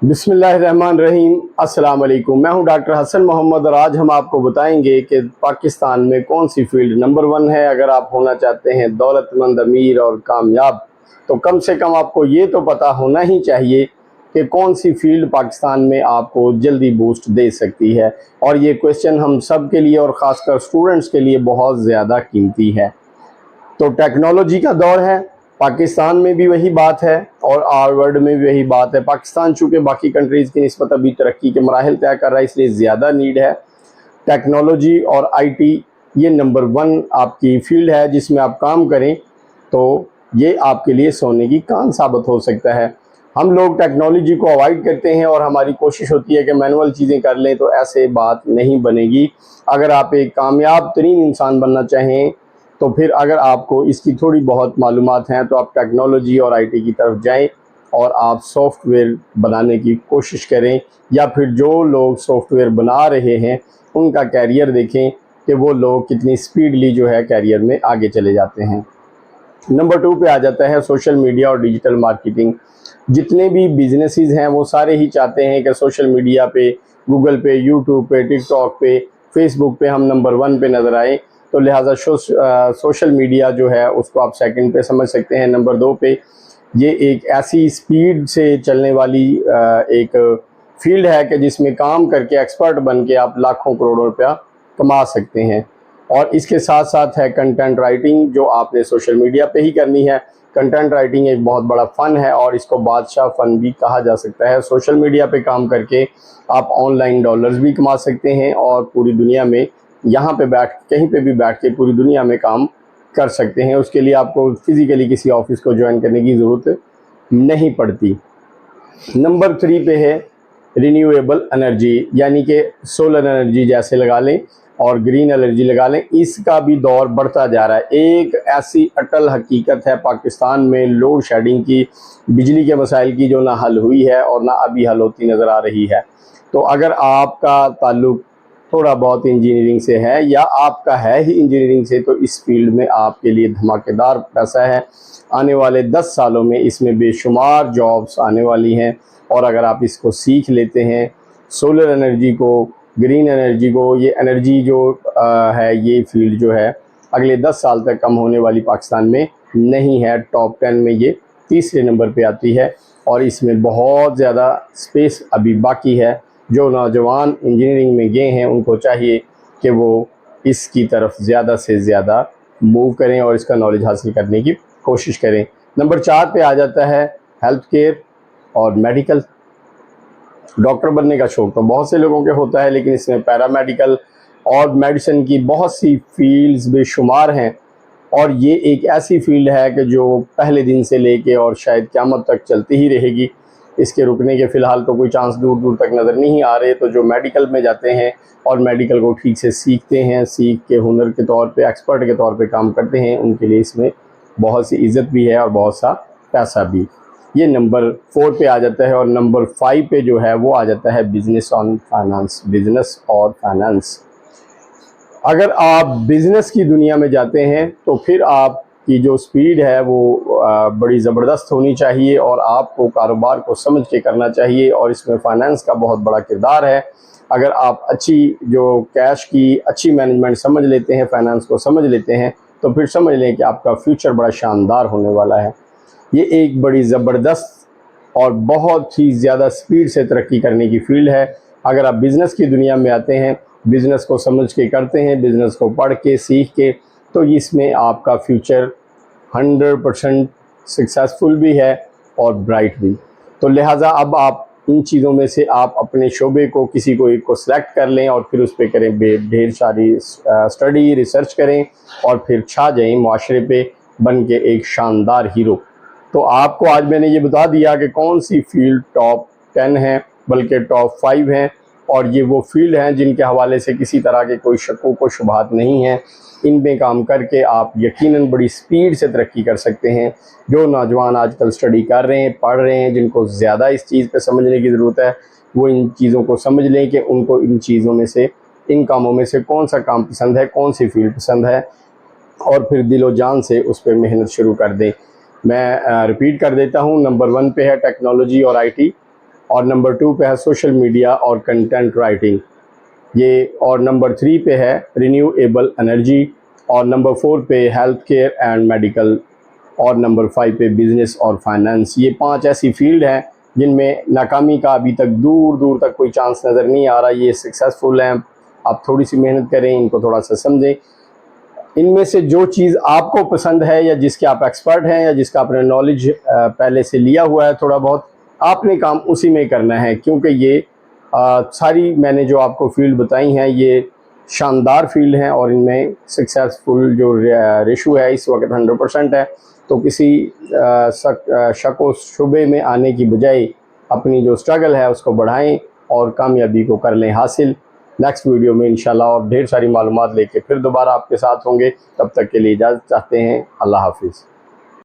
بسم اللہ الرحمن الرحیم۔ السلام علیکم، میں ہوں ڈاکٹر حسن محمد اور آج ہم آپ کو بتائیں گے کہ پاکستان میں کون سی فیلڈ نمبر 1 ہے۔ اگر آپ ہونا چاہتے ہیں دولت مند، امیر اور کامیاب تو کم سے کم آپ کو یہ تو پتہ ہونا ہی چاہیے کہ کون سی فیلڈ پاکستان میں آپ کو جلدی بوسٹ دے سکتی ہے، اور یہ کویسچن ہم سب کے لیے اور خاص کر سٹوڈنٹس کے لیے بہت زیادہ قیمتی ہے۔ تو ٹیکنالوجی کا دور ہے، پاکستان میں بھی وہی بات ہے اور آل ورلڈ میں بھی وہی بات ہے۔ پاکستان چونکہ باقی کنٹریز کی نسبت ابھی ترقی کے مراحل طے کر رہا ہے، اس لیے زیادہ نیڈ ہے۔ ٹیکنالوجی اور آئی ٹی یہ نمبر 1 آپ کی فیلڈ ہے جس میں آپ کام کریں تو یہ آپ کے لیے سونے کی کان ثابت ہو سکتا ہے۔ ہم لوگ ٹیکنالوجی کو اوائڈ کرتے ہیں اور ہماری کوشش ہوتی ہے کہ مینول چیزیں کر لیں، تو ایسے بات نہیں بنے گی۔ اگر آپ ایک کامیاب ترین انسان بننا چاہیں تو پھر اگر آپ کو اس کی تھوڑی بہت معلومات ہیں تو آپ ٹیکنالوجی اور آئی ٹی کی طرف جائیں اور آپ سافٹ ویئر بنانے کی کوشش کریں، یا پھر جو لوگ سافٹ ویئر بنا رہے ہیں ان کا کیریئر دیکھیں کہ وہ لوگ کتنی سپیڈلی جو ہے کیریئر میں آگے چلے جاتے ہیں۔ نمبر 2 پہ آ جاتا ہے سوشل میڈیا اور ڈیجیٹل مارکیٹنگ۔ جتنے بھی بزنسز ہیں وہ سارے ہی چاہتے ہیں کہ سوشل میڈیا پہ، گوگل پہ، یوٹیوب پہ، ٹک ٹاک پہ، فیس بک پہ ہم نمبر 1 پہ نظر آئیں، تو لہٰذا سوشل میڈیا جو ہے اس کو آپ سیکنڈ پہ سمجھ سکتے ہیں۔ نمبر 2 پہ یہ ایک ایسی سپیڈ سے چلنے والی ایک فیلڈ ہے کہ جس میں کام کر کے ایکسپرٹ بن کے آپ لاکھوں کروڑوں روپیہ کما سکتے ہیں۔ اور اس کے ساتھ ساتھ ہے کنٹینٹ رائٹنگ، جو آپ نے سوشل میڈیا پہ ہی کرنی ہے۔ کنٹینٹ رائٹنگ ایک بہت بڑا فن ہے اور اس کو بادشاہ فن بھی کہا جا سکتا ہے۔ سوشل میڈیا پہ کام کر کے آپ آن لائن ڈالرز بھی کما سکتے ہیں اور پوری دنیا میں یہاں پہ کہیں پہ بھی بیٹھ کے پوری دنیا میں کام کر سکتے ہیں۔ اس کے لیے آپ کو فزیکلی کسی آفس کو جوائن کرنے کی ضرورت نہیں پڑتی۔ نمبر 3 پہ ہے رینیویبل انرجی، یعنی کہ سولر انرجی جیسے لگا لیں اور گرین انرجی لگا لیں۔ اس کا بھی دور بڑھتا جا رہا ہے۔ ایک ایسی اٹل حقیقت ہے پاکستان میں لوڈ شیڈنگ کی، بجلی کے مسائل کی، جو نہ حل ہوئی ہے اور نہ ابھی حل ہوتی نظر آ رہی ہے۔ تو اگر آپ کا تعلق تھوڑا بہت انجینئرنگ سے ہے یا آپ کا ہے ہی انجینئرنگ سے، تو اس فیلڈ میں آپ کے لیے دھماکے دار پیسہ ہے۔ آنے والے 10 سالوں میں اس میں بے شمار جابس آنے والی ہیں، اور اگر آپ اس کو سیکھ لیتے ہیں، سولر انرجی کو، گرین انرجی کو، یہ انرجی جو ہے، یہ فیلڈ جو ہے اگلے 10 سال تک کم ہونے والی پاکستان میں نہیں ہے۔ ٹاپ 10 میں یہ تیسرے نمبر پہ آتی ہے اور اس میں بہت زیادہ سپیس ابھی باقی ہے۔ جو نوجوان انجینئرنگ میں گئے ہیں ان کو چاہیے کہ وہ اس کی طرف زیادہ سے زیادہ موو کریں اور اس کا نالج حاصل کرنے کی کوشش کریں۔ نمبر 4 پہ آ جاتا ہے ہیلتھ کیئر اور میڈیکل۔ ڈاکٹر بننے کا شوق تو بہت سے لوگوں کے ہوتا ہے، لیکن اس میں پیرا میڈیکل اور میڈیسن کی بہت سی فیلڈز بے شمار ہیں، اور یہ ایک ایسی فیلڈ ہے کہ جو پہلے دن سے لے کے اور شاید قیامت تک چلتی ہی رہے گی۔ اس کے رکنے کے فی الحال تو کوئی چانس دور دور تک نظر نہیں آ رہے۔ تو جو میڈیکل میں جاتے ہیں اور میڈیکل کو ٹھیک سے سیکھتے ہیں، سیکھ کے ہنر کے طور پہ، ایکسپرٹ کے طور پہ کام کرتے ہیں، ان کے لیے اس میں بہت سی عزت بھی ہے اور بہت سا پیسہ بھی۔ یہ نمبر 4 پہ آ جاتا ہے، اور نمبر 5 پہ جو ہے وہ آ جاتا ہے بزنس آن فائنانس، بزنس اور فائنانس۔ اگر آپ بزنس کی دنیا میں جاتے ہیں تو پھر آپ کی جو سپیڈ ہے وہ بڑی زبردست ہونی چاہیے، اور آپ کو کاروبار کو سمجھ کے کرنا چاہیے، اور اس میں فائنانس کا بہت بڑا کردار ہے۔ اگر آپ اچھی جو کیش کی اچھی مینجمنٹ سمجھ لیتے ہیں، فائنانس کو سمجھ لیتے ہیں، تو پھر سمجھ لیں کہ آپ کا فیوچر بڑا شاندار ہونے والا ہے۔ یہ ایک بڑی زبردست اور بہت ہی زیادہ سپیڈ سے ترقی کرنے کی فیلڈ ہے۔ اگر آپ بزنس کی دنیا میں آتے ہیں، بزنس کو سمجھ کے کرتے ہیں، بزنس کو پڑھ کے سیکھ کے، تو اس میں آپ کا فیوچر 100% سکسیسفل بھی ہے اور برائٹ بھی۔ تو لہٰذا اب آپ ان چیزوں میں سے آپ اپنے شعبے کو کسی کو ایک کو سلیکٹ کر لیں اور پھر اس پہ کریں ڈھیر ساری اسٹڈی ریسرچ کریں، اور پھر چھا جائیں معاشرے پہ بن کے ایک شاندار ہیرو۔ تو آپ کو آج میں نے یہ بتا دیا کہ کون سی فیلڈ ٹاپ 10 ہیں، بلکہ ٹاپ 5 ہیں، اور یہ وہ فیلڈ ہیں جن کے حوالے سے کسی طرح کے کوئی شکوک و شبہات نہیں ہیں۔ ان میں کام کر کے آپ یقیناً بڑی سپیڈ سے ترقی کر سکتے ہیں۔ جو نوجوان آج کل اسٹڈی کر رہے ہیں، پڑھ رہے ہیں، جن کو زیادہ اس چیز پہ سمجھنے کی ضرورت ہے، وہ ان چیزوں کو سمجھ لیں کہ ان کو ان چیزوں میں سے، ان کاموں میں سے کون سا کام پسند ہے، کون سی فیلڈ پسند ہے، اور پھر دل و جان سے اس پہ محنت شروع کر دیں۔ میں ریپیٹ کر دیتا ہوں، نمبر 1 پہ ہے ٹیکنالوجی اور آئی ٹی، اور نمبر 2 پہ ہے سوشل میڈیا اور کنٹینٹ رائٹنگ یہ، اور نمبر 3 پہ ہے رینیویبل انرجی، اور نمبر 4 پہ ہیلتھ کیئر اینڈ میڈیکل، اور نمبر 5 پہ بزنس اور فائنانس۔ یہ 5 ایسی فیلڈ ہیں جن میں ناکامی کا ابھی تک دور دور تک کوئی چانس نظر نہیں آ رہا، یہ سکسیزفل ہیں۔ آپ تھوڑی سی محنت کریں، ان کو تھوڑا سا سمجھیں، ان میں سے جو چیز آپ کو پسند ہے یا جس کے آپ ایکسپرٹ ہیں یا جس کا آپ نے نالج پہلے سے لیا ہوا ہے تھوڑا بہت، آپ نے کام اسی میں کرنا ہے، کیونکہ یہ ساری میں نے جو آپ کو فیلڈ بتائی ہیں یہ شاندار فیلڈ ہیں، اور ان میں سکسیزفل جو ریشو ہے اس وقت 100% ہے۔ تو کسی شک و شبے میں آنے کی بجائے اپنی جو سٹرگل ہے اس کو بڑھائیں اور کامیابی کو کر لیں حاصل۔ نیکسٹ ویڈیو میں انشاءاللہ اور ڈھیر ساری معلومات لے کے پھر دوبارہ آپ کے ساتھ ہوں گے، تب تک کے لیے اجازت چاہتے ہیں۔ اللہ حافظ۔